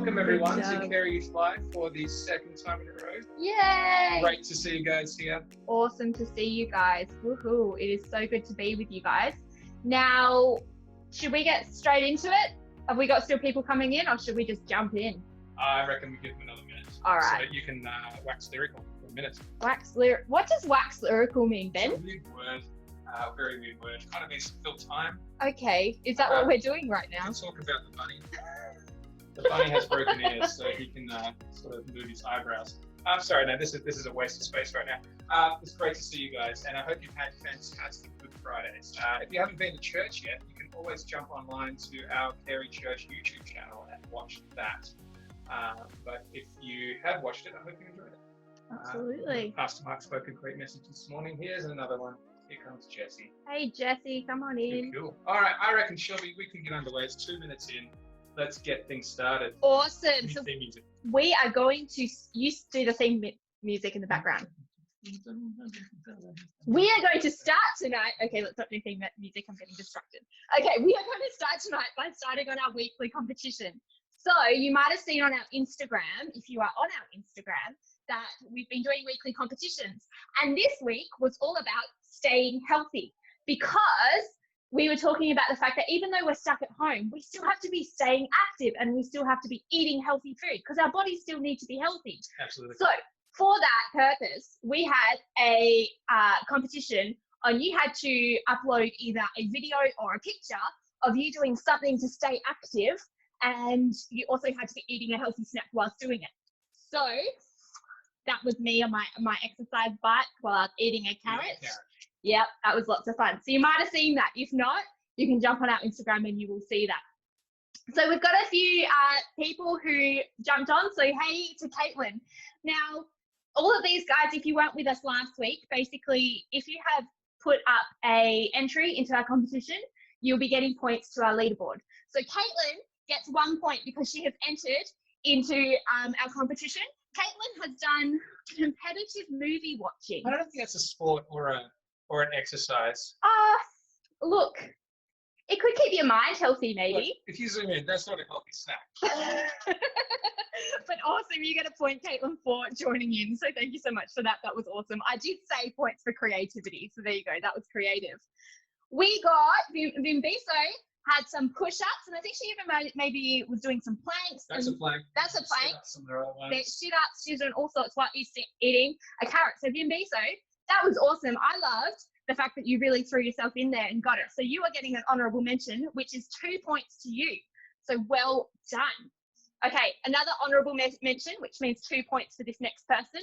Welcome everyone to Carey's Live for the second time in a row. Yay! Great to see you guys here. Awesome to see you guys. Woohoo! It is so good to be with you guys. Now, should we get straight into it? Have we got still people coming in, or should we just jump in? I reckon we give them another minute. All right. So you can wax lyrical for a minute. What does wax lyrical mean, Ben? It's a weird word. Very weird word. Kind of means to fill time. Okay. Is that what we're doing right now? Let's talk about the bunny. The bunny has broken ears, so he can sort of move his eyebrows. I'm sorry, no, this is a waste of space right now. It's great to see you guys, and I hope you've had fantastic Good Fridays. If you haven't been to church yet, you can always jump online to our Carey Church YouTube channel and watch that. But if you have watched it, I hope you enjoyed it. Absolutely. Pastor Mark spoke a great message this morning. Here's another one. Here comes Jesse. Hey, Jesse, come on in. Cool. All right, I reckon, Shelby, we can get underway. It's 2 minutes in. Let's get things started. Awesome. So Music. we are going to do the theme music in the background. We are going to start tonight. Okay, let's not do theme music. I'm getting distracted. Okay, we are going to start tonight by starting on our weekly competition. So you might have seen on our Instagram, if you are on our Instagram, that we've been doing weekly competitions. And this week was all about staying healthy, because we were talking about the fact that even though we're stuck at home, we still have to be staying active and we still have to be eating healthy food because our bodies still need to be healthy. Absolutely. So for that purpose, we had a competition on you had to upload either a video or a picture of you doing something to stay active, and you also had to be eating a healthy snack whilst doing it. So that was me on my exercise bike while I was eating a carrot. Yep, that was lots of fun. So you might have seen that. If not, you can jump on our Instagram and you will see that. So we've got a few people who jumped on. So hey to Caitlin. Now, all of these guys, if you weren't with us last week, basically, if you have put up a entry into our competition, you'll be getting points to our leaderboard. So Caitlin gets 1 point because she has entered into our competition. Caitlin has done competitive movie watching. I don't think that's a sport or an exercise. Look, it could keep your mind healthy, maybe. Look, if you zoom in, that's not a healthy snack. But awesome, you get a point, Caitlin, for joining in. So thank you so much for that. That was awesome. I did say points for creativity. So there you go. That was creative. We got Vimbiso had some push-ups, and I think she even maybe was doing some planks. That's a plank. That's a plank. Sit-ups, She's doing all sorts while eating a carrot. So Vimbiso, that was awesome. I loved the fact that you really threw yourself in there and got it. So you are getting an honourable mention, which is 2 points to you. So well done. Okay, another honourable mention, which means 2 points for this next person,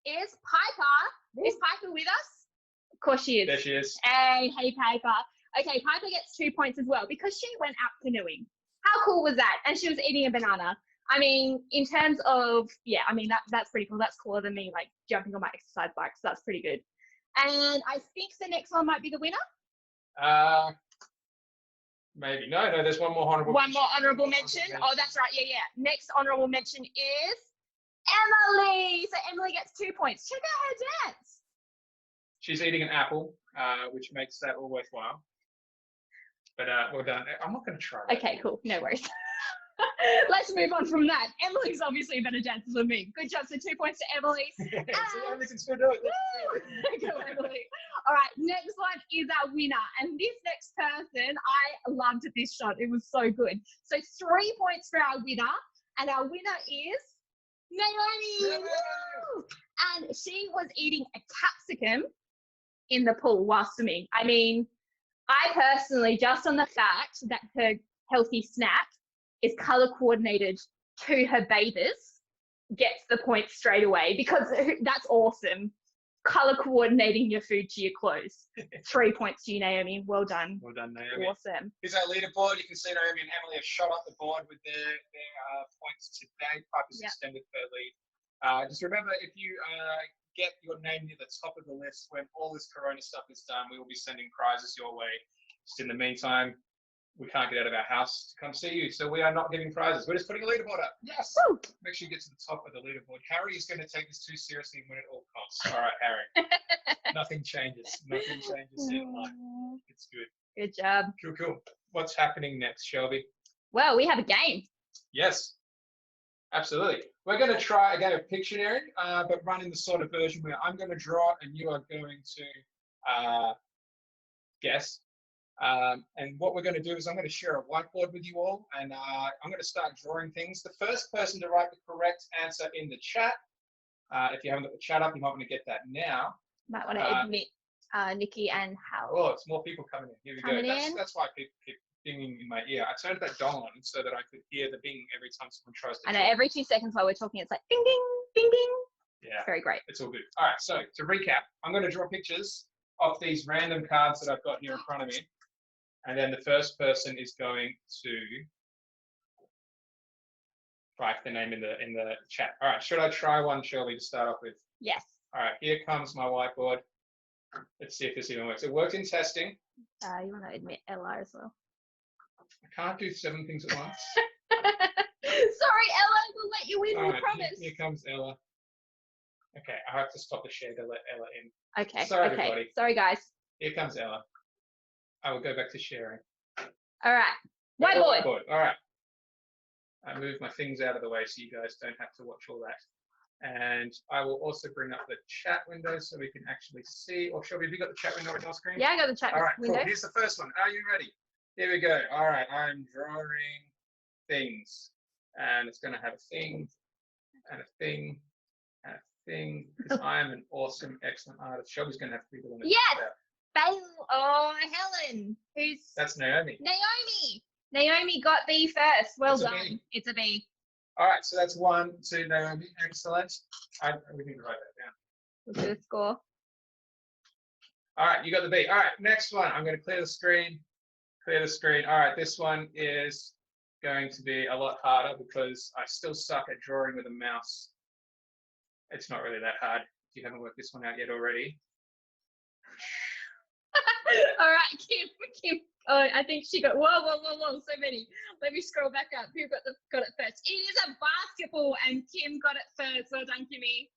is Piper. Is Piper with us? Of course she is. There she is. Hey Piper. Okay, Piper gets 2 points as well because she went out canoeing. How cool was that? And she was eating a banana. I mean, in terms of, yeah, I mean, that's pretty cool. That's cooler than me, like, jumping on my exercise bike. So that's pretty good. And I think the next one might be the winner. Maybe. No, there's one more honourable mention. One more honourable mention. Oh, that's right. Yeah. Next honourable mention is Emily. So Emily gets 2 points. Check out her dance. She's eating an apple, which makes that all worthwhile. But well done. I'm not going to try that. Okay, cool. No worries. Let's move on from that. Emily's obviously a better dancer than me. Good job. So 2 points to Emily. Emily can still do it. Go, Emily. All right, next one is our winner. And this next person, I loved this shot. It was so good. So 3 points for our winner. And our winner is Naomi. Woo! And she was eating a capsicum in the pool while swimming. I mean, I personally, just on the fact that her healthy snack is color coordinated to her bathers, gets the point straight away, because that's awesome. Color coordinating your food to your clothes. 3 points to you, Naomi. Well done. Well done, Naomi. Awesome. Here's our leaderboard. You can see Naomi and Emily have shot up the board with their points today. Piper's extended her lead. Just remember, if you get your name near the top of the list when all this Corona stuff is done, we will be sending prizes your way. Just in the meantime, we can't get out of our house to come see you, so we are not giving prizes. We're just putting a leaderboard up. Yes. Woo. Make sure you get to the top of the leaderboard. Harry is going to take this too seriously and win at all costs. All right, Harry. Nothing changes. Nothing changes in life. It's good. Good job. Cool. What's happening next, Shelby? Well, we have a game. Yes. Absolutely. We're going to try a game of Pictionary, but run in the sort of version where I'm going to draw and you are going to guess. And what we're going to do is I'm going to share a whiteboard with you all, and I'm going to start drawing things. The first person to write the correct answer in the chat, if you haven't got the chat up, you might want to get that now. Might want to admit Nikki and Hal. Oh, it's more people coming in. Here we go. That's why people keep dinging in my ear. I turned that dong on so that I could hear the bing every time someone tries to. I know, every 2 seconds while we're talking, it's like ding, ding, ding, ding. Yeah. Very great. It's all good. All right, so to recap, I'm going to draw pictures of these random cards that I've got here in front of me. And then the first person is going to write the name in the chat. All right, should I try one, Shelby, to start off with? Yes. All right, here comes my whiteboard. Let's see if this even works. It worked in testing. You want to admit Ella as well? I can't do 7 things at once. Sorry, Ella, we'll let you in, we promise. Here comes Ella. Okay, I have to stop the share to let Ella in. Okay, Sorry, okay. everybody. Sorry, guys. Here comes Ella. I will go back to sharing. All right. Whiteboard. All right. I move my things out of the way so you guys don't have to watch all that. And I will also bring up the chat window so we can actually see. Or Shelby, have you got the chat window on your screen? Yeah, I got the chat window. All right, cool. Here's the first one. Are you ready? Here we go. All right, I'm drawing things. And it's going to have a thing, and a thing, and a thing. Because I am an awesome, excellent artist. Shelby's going to have to be the one. Yes! Oh, Helen. That's Naomi. Naomi got B first. Well done. It's a B. All right, so that's 1 to Naomi. Excellent. We need to write that down. We'll do a score. All right, you got the B. All right, next one. I'm going to clear the screen. Clear the screen. All right, this one is going to be a lot harder because I still suck at drawing with a mouse. It's not really that hard if you haven't worked this one out yet already. All right, Kim. Oh, I think she got, whoa, so many. Let me scroll back up. Who got it first? It is a basketball, and Kim got it first. Well done, Kimmy.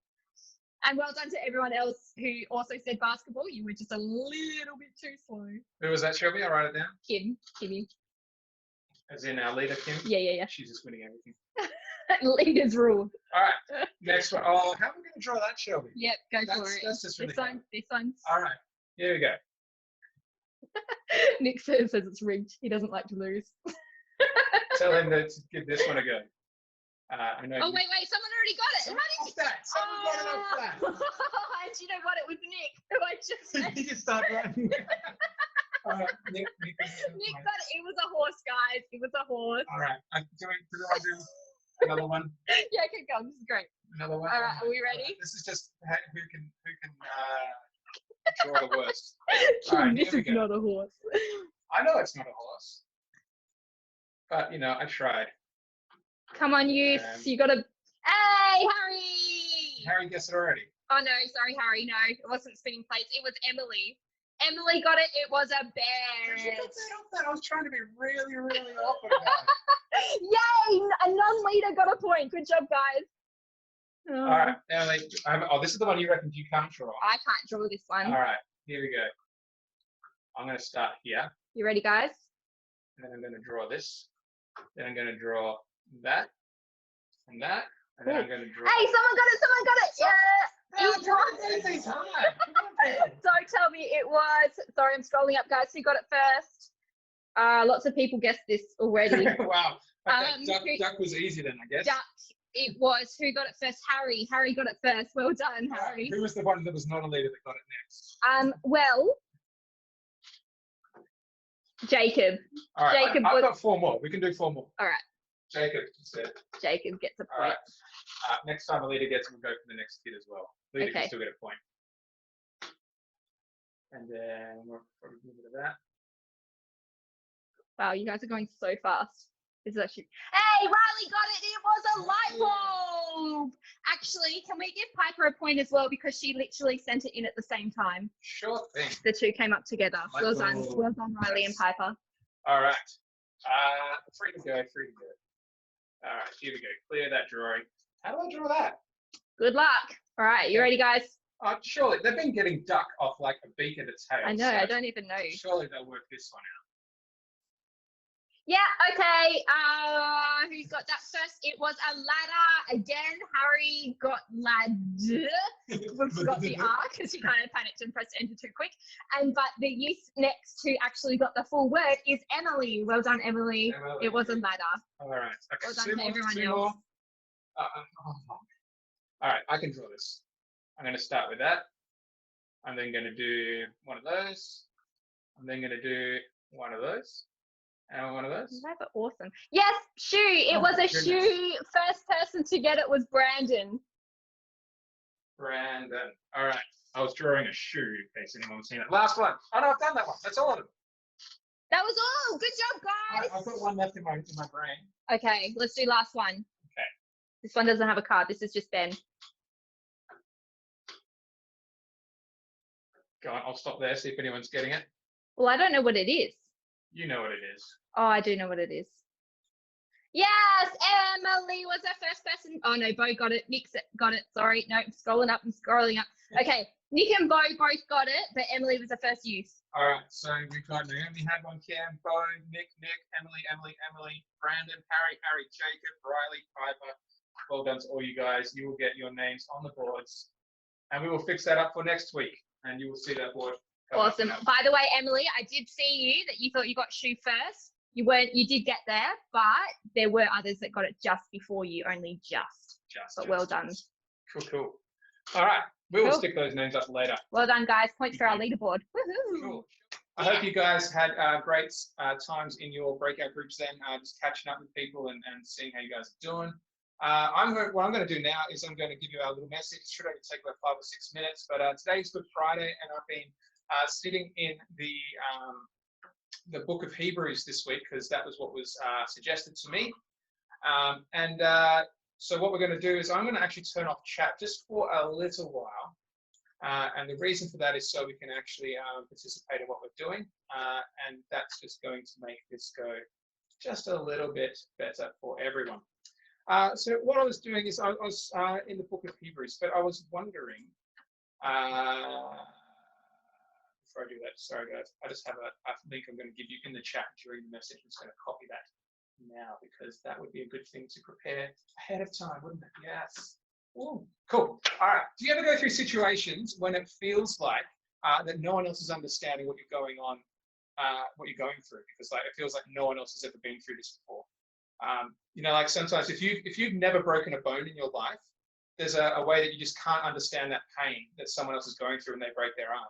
And well done to everyone else who also said basketball. You were just a little bit too slow. Who was that, Shelby? I'll write it down. Kimmy. As in our leader, Kim? Yeah. She's just winning everything. Leaders rule. All right, next one. Oh, how are we going to draw that, Shelby? Yep, go for it. That's just really this one. All right, here we go. Nick says it's rigged. He doesn't like to lose. Tell him to give this one a go. I know. Oh, wait, someone already got it. Someone got it off that. And you know what? It was Nick who I just said. You can start writing. Nick got it. It was a horse, guys. It was a horse. All right. Do I do another one? Yeah, keep going. This is great. Another one. All right, are we ready? This is just who can draw the worst. All right, this is not a horse. I know it's not a horse, but I tried. Come on, youth. You got to. Hey, Harry! Harry guessed it already. Oh no, sorry, Harry. No, it wasn't spinning plates. It was Emily. Emily got it. It was a bear. I was trying to be really, really awkward about it. Yay! A non-leader got a point. Good job, guys. Oh. All right, Emily. This is the one you reckon you can't draw. I can't draw this one. All right, here we go. I'm going to start here. You ready, guys? And then I'm going to draw this. Then I'm going to draw that and that. And then I'm going to draw. Hey, someone got it! Someone got it! Yeah. Don't tell me it was. Sorry, I'm scrolling up, guys. Who got it first? Lots of people guessed this already. Wow. Okay, duck was easy then, I guess. Duck. It was. Who got it first? Harry. Harry got it first. Well done, Harry. Who was the one that was not a leader that got it next? Well, Jacob. All right, Jacob I've got 4 more. We can do 4 more. All right. Jacob said. Jacob gets a point. All right. Next time a leader gets it, we'll go for the next kid as well. Leader can still get a point. And then we'll probably give it that. Wow, you guys are going so fast. This is actually. Hey, Riley got it. It was a light bulb. Actually, can we give Piper a point as well because she literally sent it in at the same time? Sure thing. The two came up together. Well done, Riley and Piper. All right. Free to go. All right, here we go. Clear that drawing. How do I draw that? Good luck. All right, you ready, guys? Surely they've been getting duck off like a beak at its tail. I know. I don't even know. Surely they'll work this one out. Yeah, okay. Who got that first? It was a ladder. Again, Harry got lad. We forgot the R because he kind of panicked and pressed enter too quick. But the youth next who actually got the full word is Emily. Well done, Emily. It was a ladder. All right. Okay. Well done to everyone else. More. All right, I can draw this. I'm going to start with that. I'm then going to do one of those. I'm then going to do one of those. And one of those. That's awesome. Yes, shoe. It was a shoe. First person to get it was Brandon. Brandon. All right. I was drawing a shoe in case anyone was seeing it. Last one. Oh no, I've done that one. That's all of them. That was all. Good job, guys. I've got one left in my brain. Okay, let's do last one. Okay. This one doesn't have a card. This is just Ben. Go on. I'll stop there. See if anyone's getting it. Well, I don't know what it is. You know what it is. Oh, I do know what it is. Yes, Emily was the first person. Oh no, Bo got it. Nick got it. Sorry, no, I'm scrolling up. Okay, Nick and Bo both got it, but Emily was the first use. All right, so we've got Naomi had one, Cam, Bo, Nick, Emily, Brandon, Harry, Jacob, Riley, Piper. Well done to all you guys. You will get your names on the boards, and we will fix that up for next week, and you will see that board. Awesome. By the way, Emily, I did see you that you thought you got shoe first. You did get there, but there were others that got it just before you, only just. But well done. Cool. All right, we will stick those names up later. Well done, guys. Points for our leaderboard. Woohoo! Cool. I hope you guys had great times in your breakout groups then, just catching up with people and seeing how you guys are doing. What I'm going to do now is I'm going to give you our little message. It should only take about 5 or 6 minutes, but today's Good Friday, and I've been sitting in the book of Hebrews this week because that was what was suggested to me. So what we're going to do is I'm going to actually turn off chat just for a little while. And the reason for that is so we can actually participate in what we're doing. And that's just going to make this go just a little bit better for everyone. So what I was doing is I was in the book of Hebrews, but I was wondering, before I do that, sorry guys, I just have a link I'm going to give you in the chat during the message. I'm just going to copy that now because that would be a good thing to prepare ahead of time, wouldn't it? Yes. Ooh, cool. All right. Do you ever go through situations when it feels like that no one else is understanding what you're going on, what you're going through? Because like it feels like no one else has ever been through this before. Like sometimes if you've never broken a bone in your life, there's a way that you just can't understand that pain that someone else is going through when they break their arm.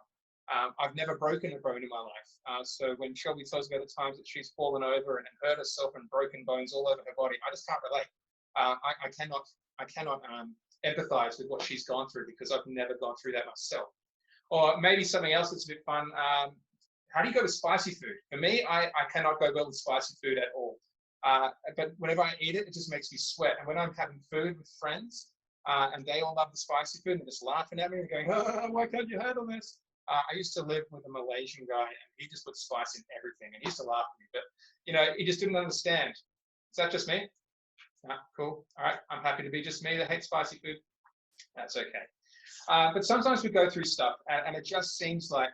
I've never broken a bone in my life. So when Shelby tells me about the times that she's fallen over and hurt herself and broken bones all over her body, I just can't relate. I cannot empathize with what she's gone through because I've never gone through that myself. Or maybe something else that's a bit fun. How do you go with spicy food? For me, I cannot go well with spicy food at all. But whenever I eat it, it just makes me sweat. And when I'm having food with friends and they all love the spicy food and they're just laughing at me and going, oh, why can't you handle this? I used to live with a Malaysian guy and he just put spice in everything and he used to laugh at me. But, he just didn't understand. Is that just me? Cool. All right. I'm happy to be just me that hates spicy food. That's okay. But sometimes we go through stuff and it just seems like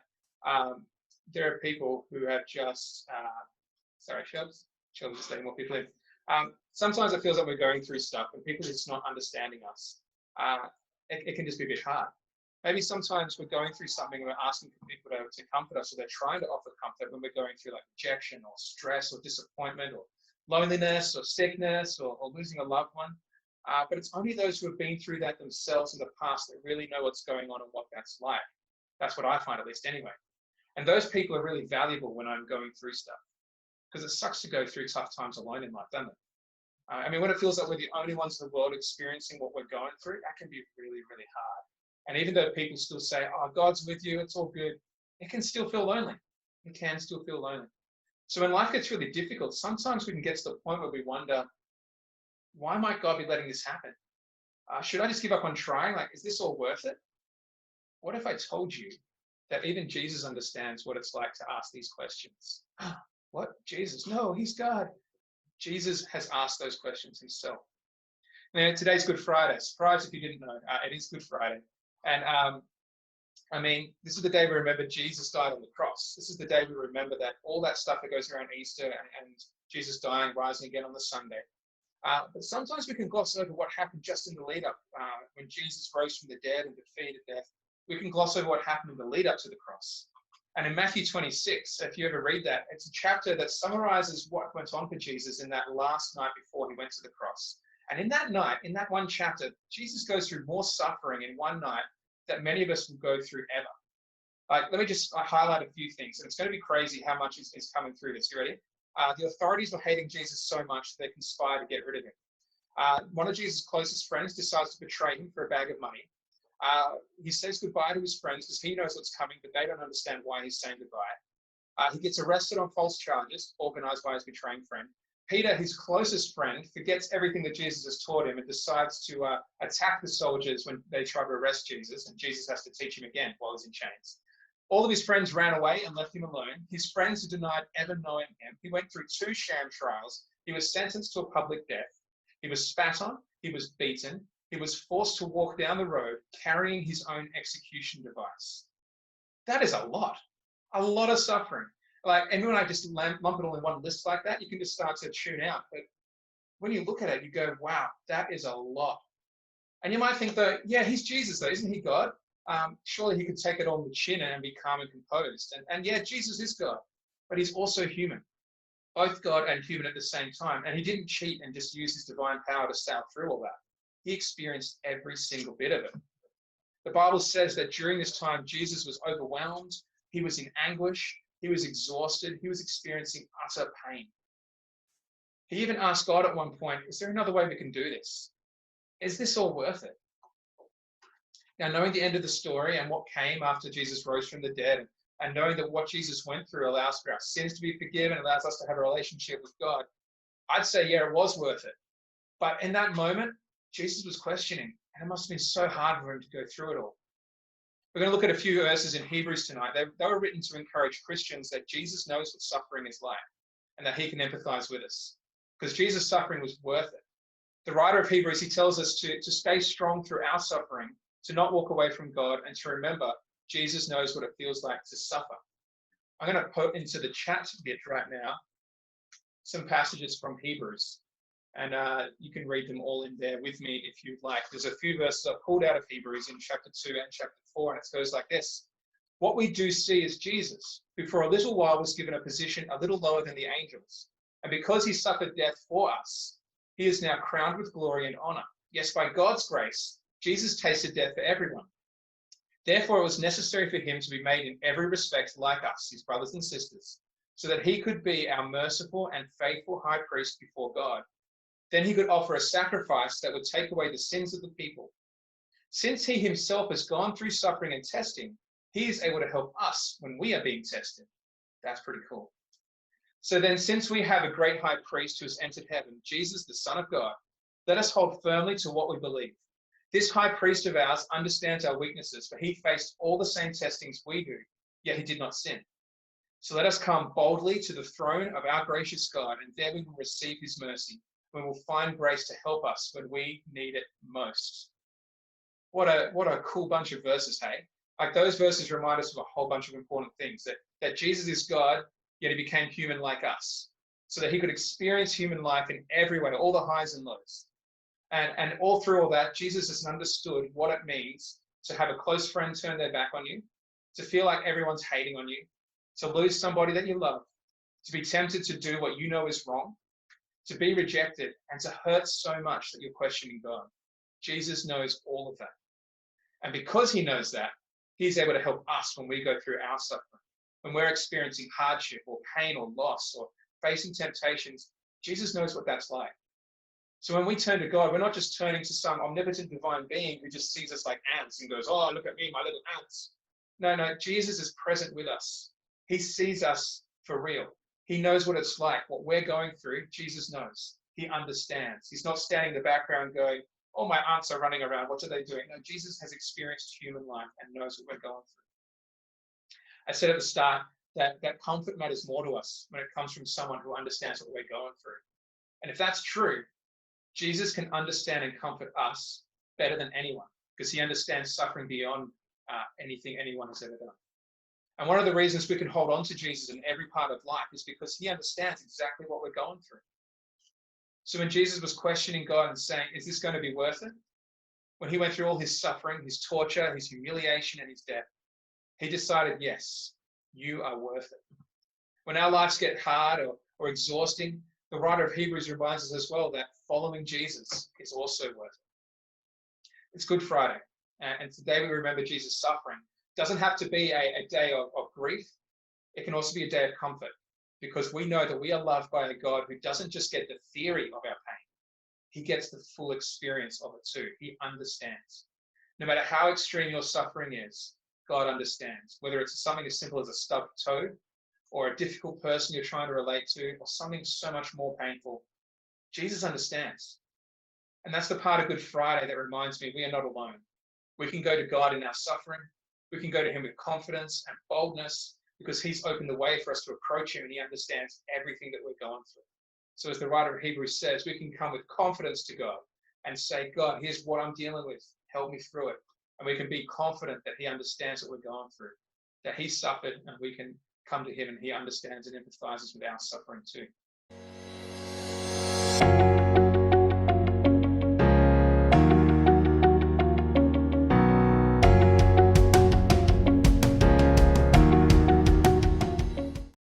there are people who have just, sorry, Shelby's just letting more people in. Sometimes it feels like we're going through stuff and people are just not understanding us. It can just be a bit hard. Maybe sometimes we're going through something and we're asking for people to comfort us, or they're trying to offer comfort when we're going through like rejection or stress or disappointment or loneliness or sickness or losing a loved one. But it's only those who have been through that themselves in the past that really know what's going on and what that's like. That's what I find, at least anyway. And those people are really valuable when I'm going through stuff because it sucks to go through tough times alone in life, doesn't it? When it feels like we're the only ones in the world experiencing what we're going through, that can be really, really hard. And even though people still say, oh, God's with you, it's all good, it can still feel lonely. It can still feel lonely. So when life gets really difficult, sometimes we can get to the point where we wonder, why might God be letting this happen? Should I just give up on trying? Like, is this all worth it? What if I told you that even Jesus understands what it's like to ask these questions? What? Jesus? No, he's God. Jesus has asked those questions himself. Now, today's Good Friday. Surprise if you didn't know, it is Good Friday. And this is the day we remember Jesus died on the cross. This is the day we remember that all that stuff that goes around Easter and Jesus dying, rising again on the Sunday. But sometimes we can gloss over what happened just in the lead up when Jesus rose from the dead and defeated death. We can gloss over what happened in the lead up to the cross. And in Matthew 26, if you ever read that, it's a chapter that summarizes what went on for Jesus in that last night before he went to the cross. And in that night, in that one chapter, Jesus goes through more suffering in one night that many of us will go through ever. Let me just highlight a few things. And it's going to be crazy how much is coming through this. You ready? The authorities were hating Jesus so much they conspired to get rid of him. One of Jesus' closest friends decides to betray him for a bag of money. He says goodbye to his friends because he knows what's coming, but they don't understand why he's saying goodbye. He gets arrested on false charges organized by his betraying friend. Peter, his closest friend, forgets everything that Jesus has taught him and decides to attack the soldiers when they try to arrest Jesus, and Jesus has to teach him again while he's in chains. All of his friends ran away and left him alone. His friends denied ever knowing him. He went through 2 sham trials. He was sentenced to a public death. He was spat on. He was beaten. He was forced to walk down the road carrying his own execution device. That is a lot of suffering. Like, and when I just lump it all in one list like that, you can just start to tune out. But when you look at it, you go, wow, that is a lot. And you might think that, yeah, he's Jesus though, isn't he God? Surely he could take it on the chin and be calm and composed. And yeah, Jesus is God, but he's also human, both God and human at the same time. And he didn't cheat and just use his divine power to sail through all that. He experienced every single bit of it. The Bible says that during this time, Jesus was overwhelmed. He was in anguish. He was exhausted. He was experiencing utter pain. He even asked God at one point, is there another way we can do this? Is this all worth it? Now, knowing the end of the story and what came after Jesus rose from the dead, and knowing that what Jesus went through allows for our sins to be forgiven, allows us to have a relationship with God, I'd say, yeah, it was worth it. But in that moment, Jesus was questioning, and it must have been so hard for him to go through it all. We're going to look at a few verses in Hebrews tonight. They were written to encourage Christians that Jesus knows what suffering is like and that he can empathize with us, because Jesus' suffering was worth it. The writer of Hebrews, he tells us to stay strong through our suffering, to not walk away from God, and to remember Jesus knows what it feels like to suffer. I'm going to put into the chat bit right now some passages from Hebrews, and you can read them all in there with me if you'd like. There's a few verses I've pulled out of Hebrews in chapter 2 and chapter 4, and it goes like this. What we do see is Jesus, who for a little while was given a position a little lower than the angels. And because he suffered death for us, he is now crowned with glory and honor. Yes, by God's grace, Jesus tasted death for everyone. Therefore, it was necessary for him to be made in every respect like us, his brothers and sisters, so that he could be our merciful and faithful high priest before God. Then he could offer a sacrifice that would take away the sins of the people. Since he himself has gone through suffering and testing, he is able to help us when we are being tested. That's pretty cool. So then, since we have a great high priest who has entered heaven, Jesus, the Son of God, let us hold firmly to what we believe. This high priest of ours understands our weaknesses, for he faced all the same testings we do, yet he did not sin. So let us come boldly to the throne of our gracious God, and there we will receive his mercy, when we'll find grace to help us when we need it most. What a cool bunch of verses, hey? Like, those verses remind us of a whole bunch of important things, that Jesus is God, yet he became human like us, so that he could experience human life in every way, all the highs and lows. And all through all that, Jesus has understood what it means to have a close friend turn their back on you, to feel like everyone's hating on you, to lose somebody that you love, to be tempted to do what you know is wrong, to be rejected, and to hurt so much that you're questioning God. Jesus knows all of that. And because he knows that, he's able to help us when we go through our suffering. When we're experiencing hardship or pain or loss or facing temptations, Jesus knows what that's like. So when we turn to God, we're not just turning to some omnipotent divine being who just sees us like ants and goes, oh, look at me, my little ants. No, Jesus is present with us. He sees us for real. He knows what it's like, what we're going through. Jesus knows. He understands. He's not standing in the background going, oh, my aunts are running around. What are they doing? No, Jesus has experienced human life and knows what we're going through. I said at the start that comfort matters more to us when it comes from someone who understands what we're going through. And if that's true, Jesus can understand and comfort us better than anyone, because he understands suffering beyond anything anyone has ever done. And one of the reasons we can hold on to Jesus in every part of life is because he understands exactly what we're going through. So when Jesus was questioning God and saying, is this going to be worth it? When he went through all his suffering, his torture, his humiliation, and his death, he decided, yes, you are worth it. When our lives get hard or exhausting, the writer of Hebrews reminds us as well that following Jesus is also worth it. It's Good Friday, and today we remember Jesus' suffering. It doesn't have to be a day of grief. It can also be a day of comfort, because we know that we are loved by a God who doesn't just get the theory of our pain. He gets the full experience of it too. He understands. No matter how extreme your suffering is, God understands. Whether it's something as simple as a stubbed toe, or a difficult person you're trying to relate to, or something so much more painful, Jesus understands. And that's the part of Good Friday that reminds me we are not alone. We can go to God in our suffering. We can go to him with confidence and boldness, because he's opened the way for us to approach him, and he understands everything that we're going through. So as the writer of Hebrews says, we can come with confidence to God and say, God, here's what I'm dealing with. Help me through it. And we can be confident that he understands what we're going through, that he suffered, and we can come to him and he understands and empathizes with our suffering too.